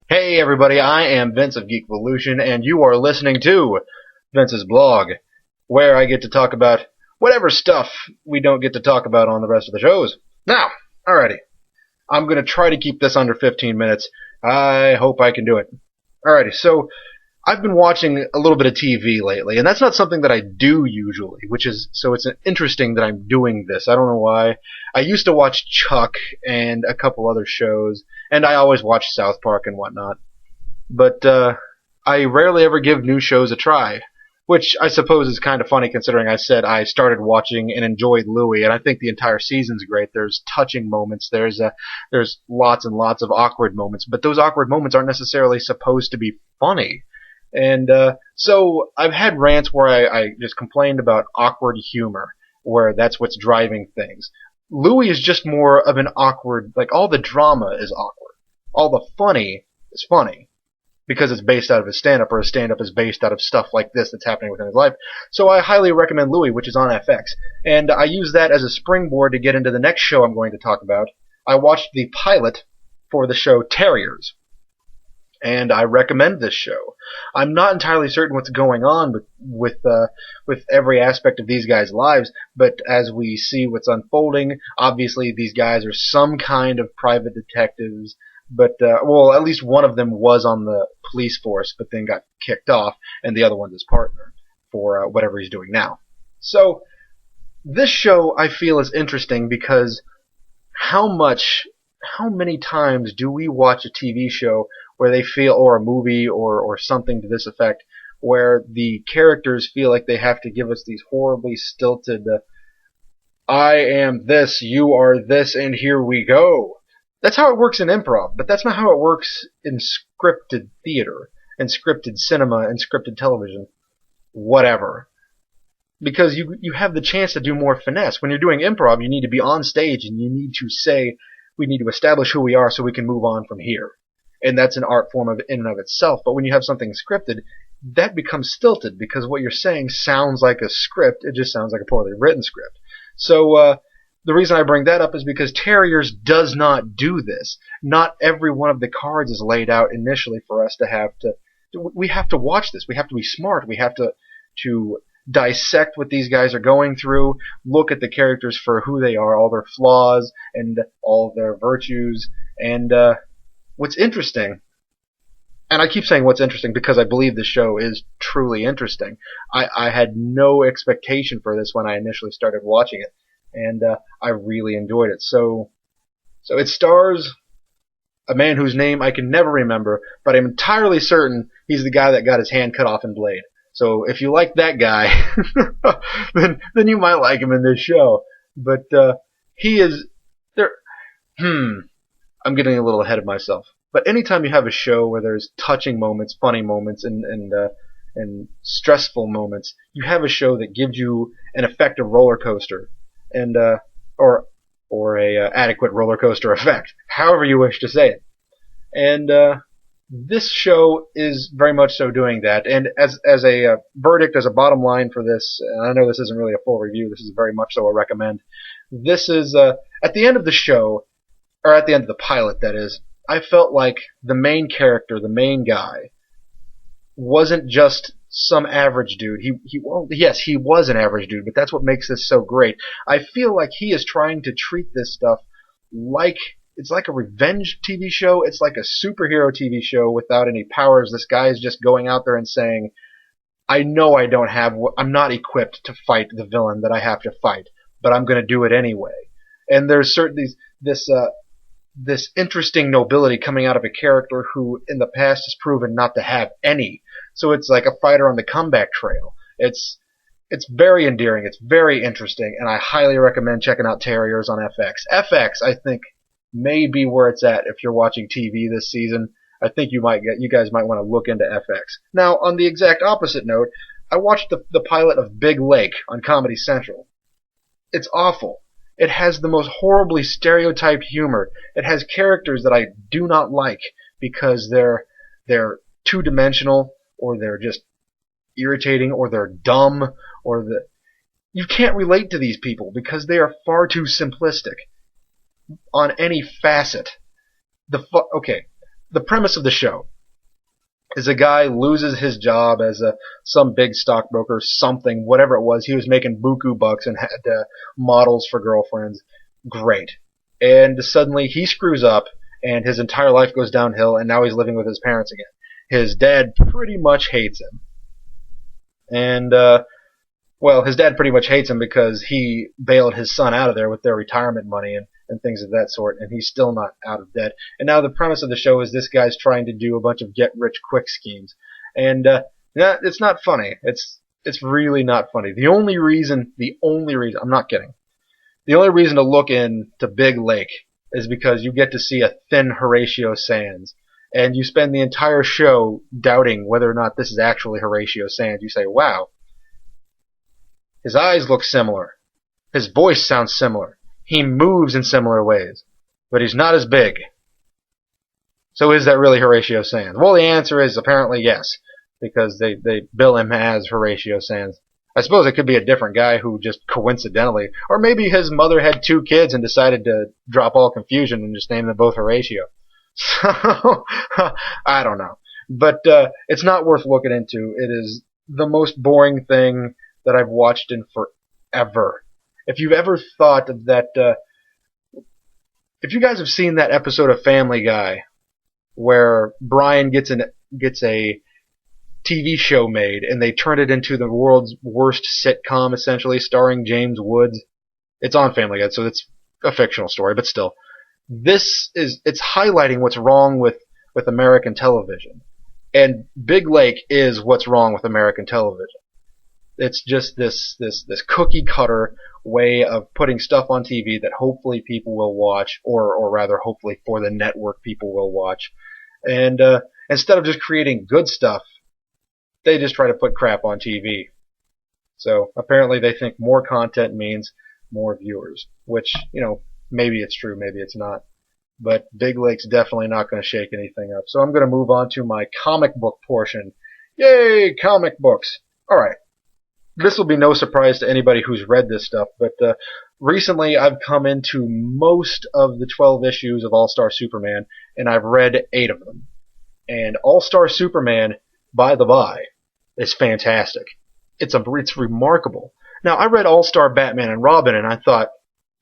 Hey everybody, I am Vince of Geekvolution, and you are listening to Vince's blog, where I get to talk about whatever stuff we don't get to talk about on the rest of the shows. Now, alrighty, I'm going to try to keep this under 15 minutes. I hope I can do it. Alrighty, so I've been watching a little bit of TV lately, and that's not something that I do usually, so it's interesting that I'm doing this. I don't know why. I used to watch Chuck and a couple other shows, and I always watch South Park and whatnot. But I rarely ever give new shows a try, which I suppose is kind of funny considering I said I started watching and enjoyed Louie, and I think the entire season's great. There's touching moments, there's lots and lots of awkward moments, but those awkward moments aren't necessarily supposed to be funny. And so I've had rants where I just complained about awkward humor, where that's what's driving things. Louie is just more of an awkward, like all the drama is awkward. All the funny is funny, because it's based out of his stand-up, or his stand-up is based out of stuff like this that's happening within his life. So I highly recommend Louie, which is on FX. And I use that as a springboard to get into the next show I'm going to talk about. I watched the pilot for the show Terriers, and I recommend this show. I'm not entirely certain what's going on with every aspect of these guys' lives, but as we see what's unfolding, obviously these guys are some kind of private detectives, but well, at least one of them was on the police force, but then got kicked off, and the other one's his partner for whatever he's doing now. So this show I feel is interesting because how many times do we watch a TV show where they feel, or a movie or something to this effect, where the characters feel like they have to give us these horribly stilted, I am this, you are this, and here we go. That's how it works in improv, but that's not how it works in scripted theater, and scripted cinema, and scripted television. Whatever. Because you have the chance to do more finesse. When you're doing improv, you need to be on stage, and you need to say, we need to establish who we are so we can move on from here. And that's an art form in and of itself. But when you have something scripted, that becomes stilted, because what you're saying sounds like a script. It just sounds like a poorly written script. So the reason I bring that up is because Terriers does not do this. Not every one of the cards is laid out initially for us to have to. We have to watch this. We have to be smart. We have to dissect what these guys are going through, look at the characters for who they are, all their flaws and all their virtues. And what's interesting, and I keep saying what's interesting because I believe the show is truly interesting. I had no expectation for this when I initially started watching it, and I really enjoyed it. So it stars a man whose name I can never remember, but I'm entirely certain he's the guy that got his hand cut off in Blade. So if you like that guy, then you might like him in this show. But he is there. I'm getting a little ahead of myself. But anytime you have a show where there's touching moments, funny moments, and stressful moments, you have a show that gives you an effective roller coaster, and or a adequate roller coaster effect, however you wish to say it. And this show is very much so doing that. And as a verdict, as a bottom line for this, and I know this isn't really a full review, this is very much so a recommend. This is at the end of the show, or at the end of the pilot, that is, I felt like the main character, the main guy, wasn't just some average dude. Yes, he was an average dude, but that's what makes this so great. I feel like he is trying to treat this stuff like it's like a revenge TV show. It's like a superhero TV show without any powers. This guy is just going out there and saying, I know I'm not equipped to fight the villain that I have to fight, but I'm going to do it anyway. And there's certainly this interesting nobility coming out of a character who in the past has proven not to have any. So it's like a fighter on the comeback trail. It's very endearing. It's very interesting, and I highly recommend checking out Terriers on FX. FX, I think, may be where it's at if you're watching TV this season. I think you guys might want to look into FX. Now, on the exact opposite note, I watched the pilot of Big Lake on Comedy Central. It's awful. It has the most horribly stereotyped humor. It has characters that I do not like because they're two-dimensional, or they're just irritating, or they're dumb, or you can't relate to these people because they are far too simplistic on any facet. Okay, the premise of the show is a guy loses his job as some big stockbroker, something, whatever it was. He was making buku bucks and had models for girlfriends. Great. And suddenly he screws up, and his entire life goes downhill, and now he's living with his parents again. His dad pretty much hates him. And, well, his dad pretty much hates him because he bailed his son out of there with their retirement money and things of that sort, and he's still not out of debt. And now the premise of the show is this guy's trying to do a bunch of get-rich-quick schemes. And it's not funny. It's really not funny. The only reason, I'm not kidding, the only reason to look into Big Lake is because you get to see a thin Horatio Sands. And you spend the entire show doubting whether or not this is actually Horatio Sands. You say, wow, his eyes look similar. His voice sounds similar. He moves in similar ways. But he's not as big. So is that really Horatio Sands? Well, the answer is apparently yes, because they bill him as Horatio Sands. I suppose it could be a different guy who just coincidentally, or maybe his mother had 2 kids and decided to drop all confusion and just name them both Horatio. So, I don't know. But it's not worth looking into. It is the most boring thing that I've watched in forever. If you've ever thought of that, if you guys have seen that episode of Family Guy where Brian gets a TV show made and they turn it into the world's worst sitcom, essentially, starring James Woods. It's on Family Guy, so it's a fictional story, but still. It's highlighting what's wrong with American television. And Big Lake is what's wrong with American television. It's just this cookie cutter way of putting stuff on TV that hopefully people will watch, or rather hopefully for the network people will watch. And instead of just creating good stuff, they just try to put crap on TV. So apparently they think more content means more viewers, which, maybe it's true, maybe it's not. But Big Lake's definitely not going to shake anything up. So I'm going to move on to my comic book portion. Yay, comic books. Alright. This will be no surprise to anybody who's read this stuff, but recently I've come into most of the 12 issues of All-Star Superman, and I've read 8 of them. And All-Star Superman, by the by, is fantastic. It's remarkable. Now, I read All-Star Batman and Robin, and I thought,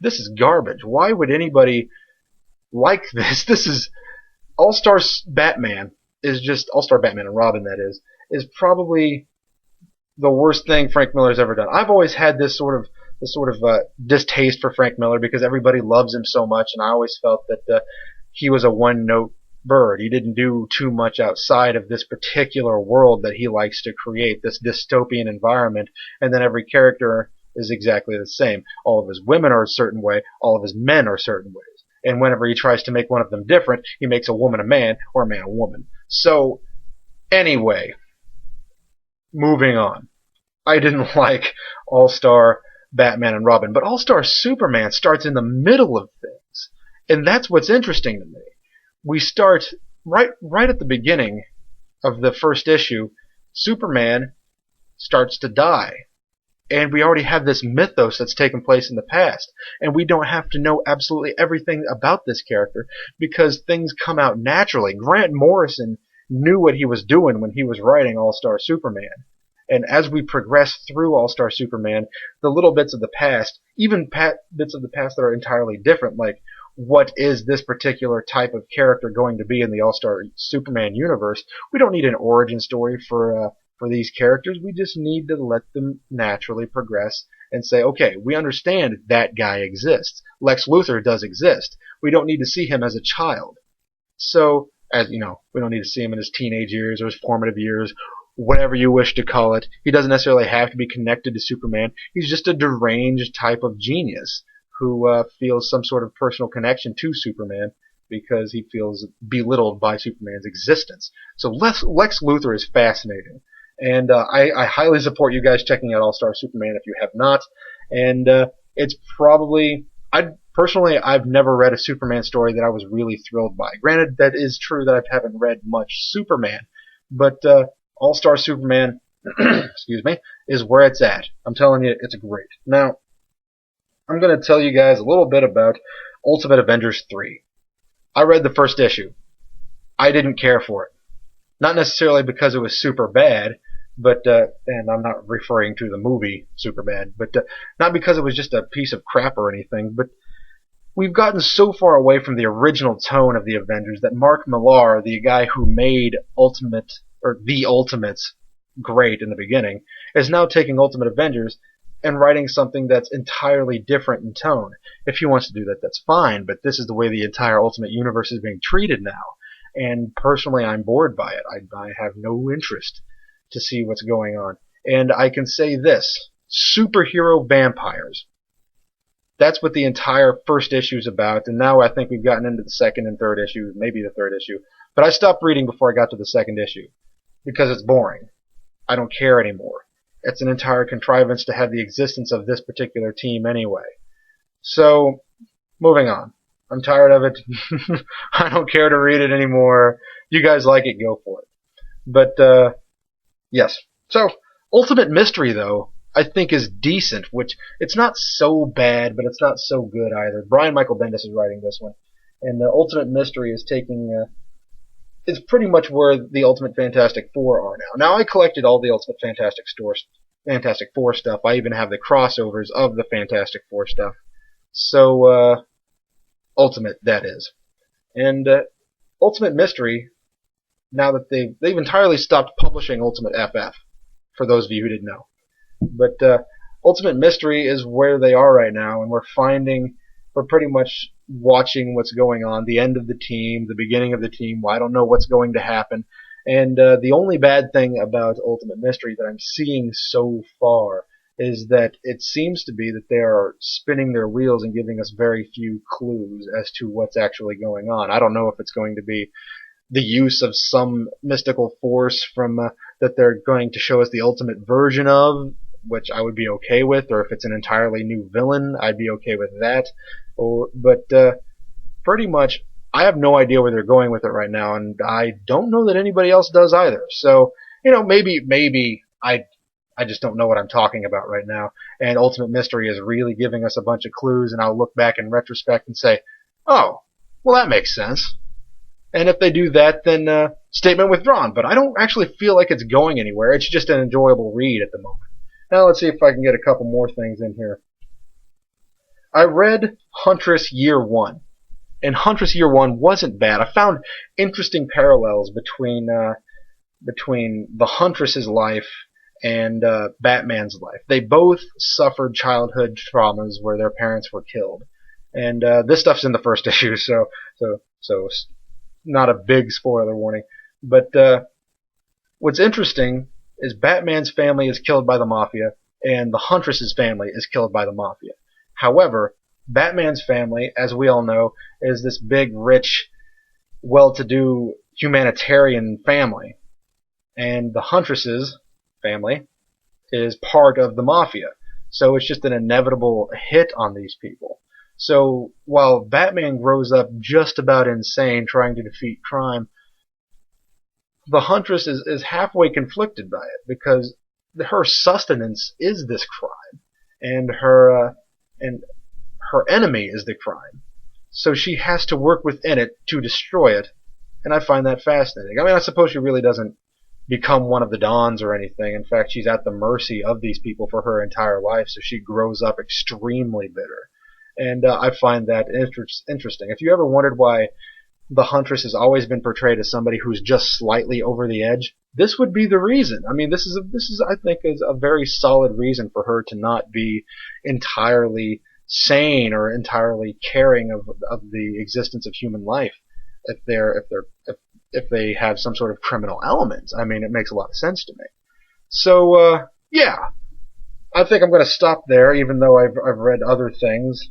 this is garbage. Why would anybody like this? This is All-Star Batman and Robin, that is probably the worst thing Frank Miller's ever done. I've always had this sort of distaste for Frank Miller because everybody loves him so much, and I always felt that he was a one-note bird. He didn't do too much outside of this particular world that he likes to create, this dystopian environment, and then every character is exactly the same. All of his women are a certain way, all of his men are certain ways. And whenever he tries to make one of them different, he makes a woman a man or a man a woman. So, anyway, moving on. I didn't like All-Star Batman and Robin, but All-Star Superman starts in the middle of things. And that's what's interesting to me. We start right at the beginning of the first issue. Superman starts to die. And we already have this mythos that's taken place in the past. And we don't have to know absolutely everything about this character because things come out naturally. Grant Morrison knew what he was doing when he was writing All-Star Superman. And as we progress through All-Star Superman, the little bits of the past, even bits of the past that are entirely different, like what is this particular type of character going to be in the All-Star Superman universe, we don't need an origin story for these characters. We just need to let them naturally progress and say, okay, we understand that guy exists. Lex Luthor does exist. We don't need to see him as a child. So, as you know, we don't need to see him in his teenage years or his formative years, whatever you wish to call it. He doesn't necessarily have to be connected to Superman. He's just a deranged type of genius who feels some sort of personal connection to Superman because he feels belittled by Superman's existence. So Lex Luthor is fascinating. And I highly support you guys checking out All-Star Superman if you have not. And it's probably... I've never read a Superman story that I was really thrilled by. Granted, that is true that I haven't read much Superman. But All-Star Superman, excuse me, is where it's at. I'm telling you, it's great. Now, I'm going to tell you guys a little bit about Ultimate Avengers 3. I read the first issue. I didn't care for it. Not necessarily because it was super bad, but and I'm not referring to the movie Superbad, but not because it was just a piece of crap or anything, but we've gotten so far away from the original tone of the Avengers that Mark Millar, the guy who made The Ultimates great in the beginning, is now taking Ultimate Avengers and writing something that's entirely different in tone. If he wants to do that, that's fine, but this is the way the entire Ultimate Universe is being treated now. And personally, I'm bored by it. I have no interest to see what's going on. And I can say this, superhero vampires. That's what the entire first issue is about, and now I think we've gotten into the second and third issue, maybe the third issue. But I stopped reading before I got to the second issue, because it's boring. I don't care anymore. It's an entire contrivance to have the existence of this particular team anyway. So, moving on. I'm tired of it. I don't care to read it anymore. You guys like it, go for it. But, yes. So, Ultimate Mystery, though, I think is decent, which it's not so bad, but it's not so good either. Brian Michael Bendis is writing this one. And the Ultimate Mystery is taking... it's pretty much where the Ultimate Fantastic Four are now. Now, I collected all the Ultimate Fantastic Four stuff. I even have the crossovers of the Fantastic Four stuff. So, Ultimate, that is. And Ultimate Mystery, now that they've entirely stopped publishing Ultimate FF, for those of you who didn't know. But Ultimate Mystery is where they are right now, and we're pretty much watching what's going on, the end of the team, the beginning of the team. Well, I don't know what's going to happen. And the only bad thing about Ultimate Mystery that I'm seeing so far is that it seems to be that they are spinning their wheels and giving us very few clues as to what's actually going on. I don't know if it's going to be the use of some mystical force from that they're going to show us the ultimate version of, which I would be okay with, or if it's an entirely new villain, I'd be okay with that. But pretty much, I have no idea where they're going with it right now, and I don't know that anybody else does either. So, maybe I just don't know what I'm talking about right now, and Ultimate Mystery is really giving us a bunch of clues, and I'll look back in retrospect and say, oh, well, that makes sense. And if they do that, then statement withdrawn. But I don't actually feel like it's going anywhere. It's just an enjoyable read at the moment. Now let's see if I can get a couple more things in here. I read Huntress Year 1. And Huntress Year 1 wasn't bad. I found interesting parallels between the Huntress's life and Batman's life. They both suffered childhood traumas where their parents were killed. And this stuff's in the first issue, so not a big spoiler warning. But what's interesting is Batman's family is killed by the Mafia, and the Huntress's family is killed by the Mafia. However, Batman's family, as we all know, is this big, rich, well-to-do humanitarian family. And the Huntress's family is part of the Mafia. So it's just an inevitable hit on these people. So while Batman grows up just about insane trying to defeat crime, the Huntress is halfway conflicted by it, because her sustenance is this crime, and her enemy is the crime. So she has to work within it to destroy it, and I find that fascinating. I mean, I suppose she really doesn't become one of the Dons or anything. In fact, she's at the mercy of these people for her entire life, so she grows up extremely bitter. And I find that interesting. If you ever wondered why the Huntress has always been portrayed as somebody who's just slightly over the edge, this would be the reason. I mean, this is I think is a very solid reason for her to not be entirely sane or entirely caring of the existence of human life. If they have some sort of criminal element, I mean, it makes a lot of sense to me. So yeah, I think I'm going to stop there, even though I've read other things.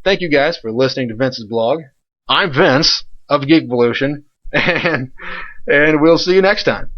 Thank you guys for listening to Vince's blog. I'm Vince of Geekvolution, and we'll see you next time.